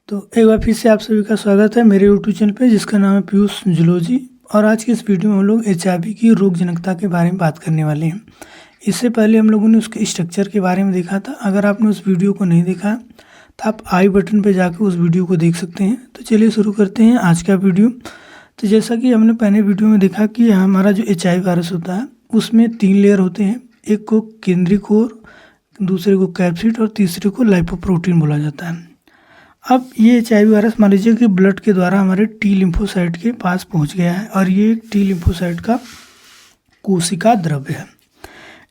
तो एक बार फिर से आप सभी का स्वागत है मेरे यूट्यूब चैनल पे जिसका नाम है पीयूष जूलॉजी। और आज की इस वीडियो में हम लोग HIV की रोगजनकता के बारे में बात करने वाले हैं। इससे पहले हम लोगों ने उसके स्ट्रक्चर के बारे में देखा था। अगर आपने उस वीडियो को नहीं देखा तो आप आई बटन पर जाकर उस वीडियो को देख सकते हैं। तो चलिए शुरू करते हैं आज का वीडियो। तो जैसा कि हमने पहले वीडियो में देखा कि हमारा जो HIV वायरस होता है उसमें 3 लेयर होते हैं। एक को केंद्रीय कोर, दूसरे को कैप्सिड और तीसरे को लाइपोप्रोटीन बोला जाता है। अब ये HIV वायरस मान लीजिए कि ब्लड के द्वारा हमारे टी लिम्फोसाइट के पास पहुंच गया है और ये टी लिम्फोसाइट का कोशिका द्रव्य है।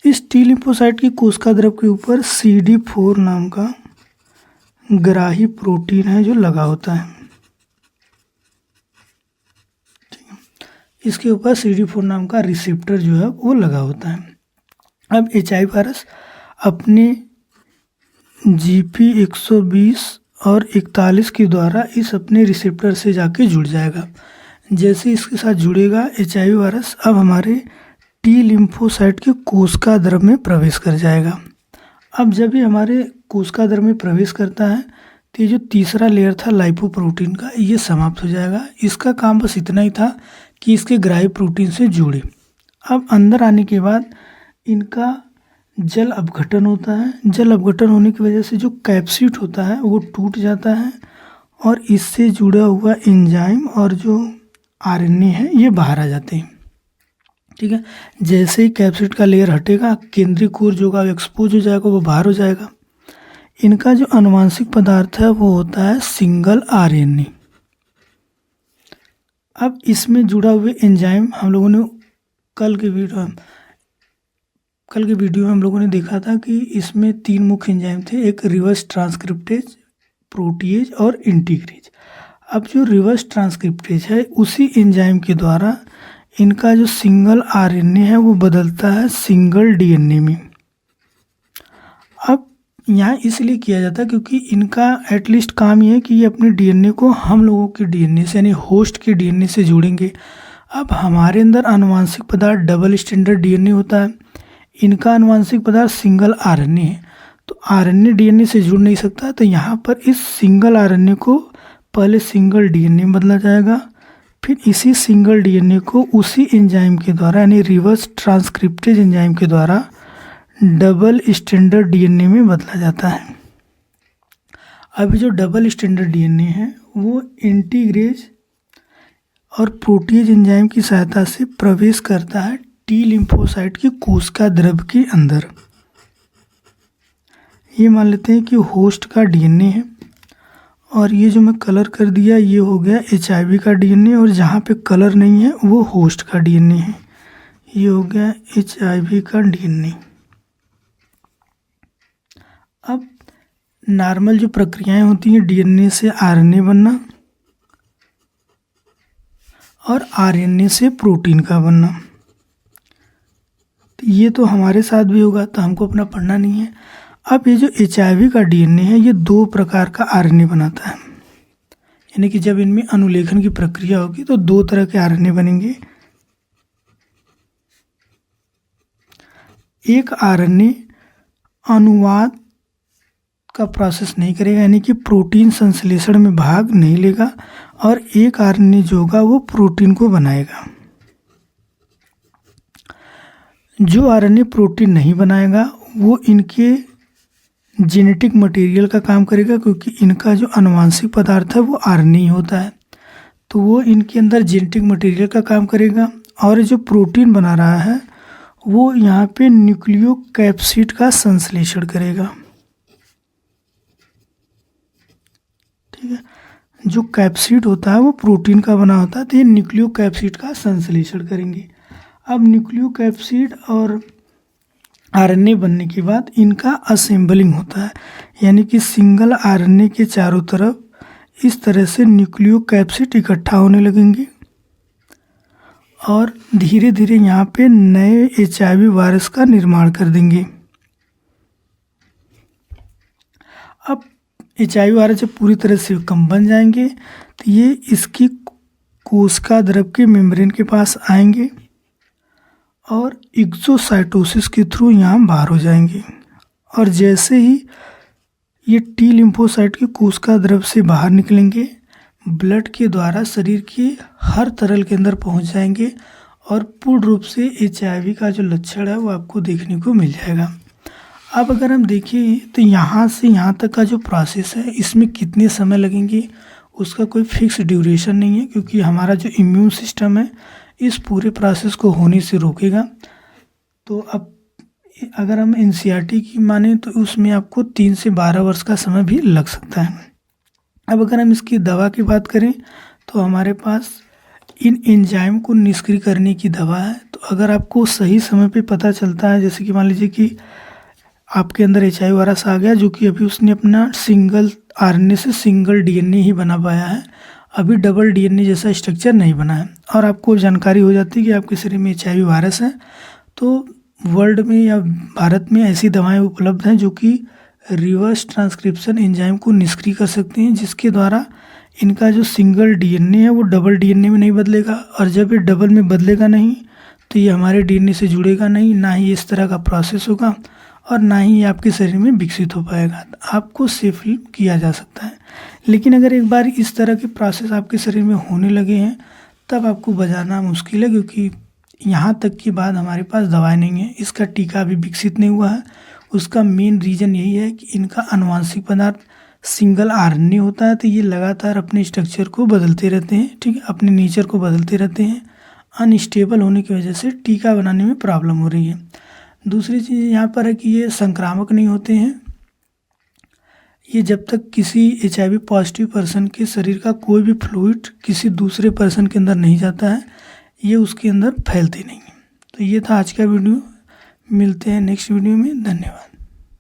इस टी लिम्फोसाइट की कोशिका द्रव्य के ऊपर CD4 नाम का ग्राही प्रोटीन है जो लगा होता है। इसके ऊपर CD4 नाम का रिसेप्टर जो है वो लगा होता है। अब HIV वायरस अपने GP 120 और 41 के द्वारा इस अपने रिसेप्टर से जाके जुड़ जाएगा। जैसे इसके साथ जुड़ेगा HIV वायरस अब हमारे टी लिम्फोसाइट के कोशिका द्रव्य में प्रवेश कर जाएगा। अब जब ये हमारे कोशिका द्रव्य में प्रवेश करता है तो ये जो तीसरा लेयर था लाइपोप्रोटीन का ये समाप्त हो जाएगा। इसका काम बस इतना ही था कि इसके ग्राही प्रोटीन से जुड़े। अब अंदर आने के बाद इनका जल अपघटन होता है। जल अपघटन होने की वजह से जो कैप्सिड होता है वो टूट जाता है और इससे जुड़ा हुआ एंजाइम और जो RNA है ये बाहर आ जाते हैं। ठीक है, जैसे ही कैप्सिड का लेयर हटेगा केंद्रीय कोर जो का एक्सपोज हो जाएगा वो बाहर हो जाएगा। इनका जो आनुवांशिक पदार्थ है वो होता है सिंगल RNA। अब इसमें जुड़ा हुए एंजाइम हम लोगों ने कल के वीडियो में हम लोगों ने देखा था कि इसमें 3 मुख्य एंजाइम थे, एक रिवर्स ट्रांसक्रिप्टेज, प्रोटीएज और इंटीग्रेज। अब जो रिवर्स ट्रांसक्रिप्टेज है उसी एंजाइम के द्वारा इनका जो सिंगल RNA है वो बदलता है सिंगल DNA में। अब यहाँ इसलिए किया जाता है क्योंकि इनका एटलीस्ट काम ये है कि ये अपने DNA को हम लोगों के DNA से यानी होस्ट के DNA से जोड़ेंगे। अब हमारे अंदर आनुवांशिक पदार्थ डबल स्टैंडर्ड DNA होता है, इनका आनुवांशिक पदार्थ सिंगल RNA है। तो RNA DNA से जुड़ नहीं सकता, तो यहाँ पर इस सिंगल RNA को पहले सिंगल DNA में बदला जाएगा, फिर इसी सिंगल DNA को उसी एंजाइम के द्वारा यानी रिवर्स ट्रांसक्रिप्टेज एंजाइम के द्वारा डबल स्टैंडर्ड DNA में बदला जाता है। अब जो डबल स्टैंडर्ड DNA है वो इंटीग्रेज और प्रोटीज एंजाइम की सहायता से प्रवेश करता है टी लिम्फोसाइट की कोशिका द्रव्य के अंदर। ये मान लेते हैं कि होस्ट का DNA है और ये जो मैं कलर कर दिया ये हो गया HIV का DNA, और जहाँ पे कलर नहीं है वो होस्ट का DNA है। ये हो गया HIV का DNA। अब नॉर्मल जो प्रक्रियाएं होती हैं DNA से RNA बनना और RNA से प्रोटीन का बनना, ये तो हमारे साथ भी होगा तो हमको अपना पढ़ना नहीं है। अब ये जो HIV का DNA है ये 2 प्रकार का RNA बनाता है, यानी कि जब इनमें अनुलेखन की प्रक्रिया होगी तो 2 तरह के RNA बनेंगे। एक RNA अनुवाद का प्रोसेस नहीं करेगा यानी कि प्रोटीन संश्लेषण में भाग नहीं लेगा, और एक RNA जो होगा वो प्रोटीन को बनाएगा। जो RNA प्रोटीन नहीं बनाएगा वो इनके जेनेटिक मटेरियल का काम करेगा, क्योंकि इनका जो आनुवांशिक पदार्थ है वो RNA ही होता है, तो वो इनके अंदर जेनेटिक मटेरियल का काम करेगा। और जो प्रोटीन बना रहा है वो यहाँ पे न्यूक्लियोकैप्सिड का संश्लेषण करेगा। ठीक है, जो कैप्सिड होता है वो प्रोटीन का बना होता है, तो ये न्यूक्लियोकैप्सिड का संश्लेषण करेंगे। अब न्यूक्लियोकैप्सिड और RNA बनने के बाद इनका असेंबलिंग होता है, यानी कि सिंगल RNA के चारों तरफ इस तरह से न्यूक्लियोकैप्सिड इकट्ठा होने लगेंगे और धीरे धीरे यहाँ पे नए HIV वायरस का निर्माण कर देंगे। अब HIV वायरस जब पूरी तरह से कम बन जाएंगे तो ये इसकी कोशिका द्रव्य के मेम्ब्रेन के पास आएंगे और एक्सोसाइटोसिस के थ्रू यहाँ बाहर हो जाएंगे। और जैसे ही ये टी लिम्फोसाइट के कोशिका द्रव से बाहर निकलेंगे, ब्लड के द्वारा शरीर के हर तरल के अंदर पहुंच जाएंगे और पूर्ण रूप से HIV का जो लक्षण है वो आपको देखने को मिल जाएगा। अब अगर हम देखें तो यहाँ से यहाँ तक का जो प्रोसेस है इसमें कितने समय लगेंगे उसका कोई फिक्स ड्यूरेशन नहीं है, क्योंकि हमारा जो इम्यून सिस्टम है इस पूरे प्रोसेस को होने से रोकेगा। तो अब अगर हम NCERT की माने तो उसमें आपको 3 से 12 वर्ष का समय भी लग सकता है। अब अगर हम इसकी दवा की बात करें तो हमारे पास इन एंजाइम को निष्क्रिय करने की दवा है। तो अगर आपको सही समय पे पता चलता है, जैसे कि मान लीजिए कि आपके अंदर HIV वायरस आ गया, जो कि अभी उसने अपना सिंगल RNA से सिंगल DNA ही बना पाया है, अभी डबल DNA जैसा स्ट्रक्चर नहीं बना है, और आपको जानकारी हो जाती है कि आपके शरीर में HIV वायरस है, तो वर्ल्ड में या भारत में ऐसी दवाएं उपलब्ध हैं जो कि रिवर्स ट्रांसक्रिप्शन एंजाइम को निष्क्रिय कर सकती हैं, जिसके द्वारा इनका जो सिंगल DNA है वो डबल DNA में नहीं बदलेगा, और जब ये डबल में बदलेगा नहीं तो ये हमारे DNA से जुड़ेगा नहीं, ना ही इस तरह का प्रोसेस होगा और ना ही आपके शरीर में विकसित हो पाएगा। तो आपको सेफली किया जा सकता है। लेकिन अगर एक बार इस तरह के प्रोसेस आपके शरीर में होने लगे हैं तब आपको बचाना मुश्किल है, क्योंकि यहाँ तक के बाद हमारे पास दवाई नहीं है, इसका टीका अभी विकसित नहीं हुआ है। उसका मेन रीज़न यही है कि इनका आनुवांशिक पदार्थ सिंगल RNA होता है, तो ये लगातार अपने स्ट्रक्चर को बदलते रहते हैं, ठीक है, अपने नेचर को बदलते रहते हैं। अनस्टेबल होने की वजह से टीका बनाने में प्रॉब्लम हो रही है। दूसरी चीज़ यहाँ पर है कि ये संक्रामक नहीं होते हैं। ये जब तक किसी HIV पॉजिटिव पर्सन के शरीर का कोई भी फ्लूइड किसी दूसरे पर्सन के अंदर नहीं जाता है, ये उसके अंदर फैलते नहीं हैं। तो ये था आज का वीडियो, मिलते हैं नेक्स्ट वीडियो में। धन्यवाद।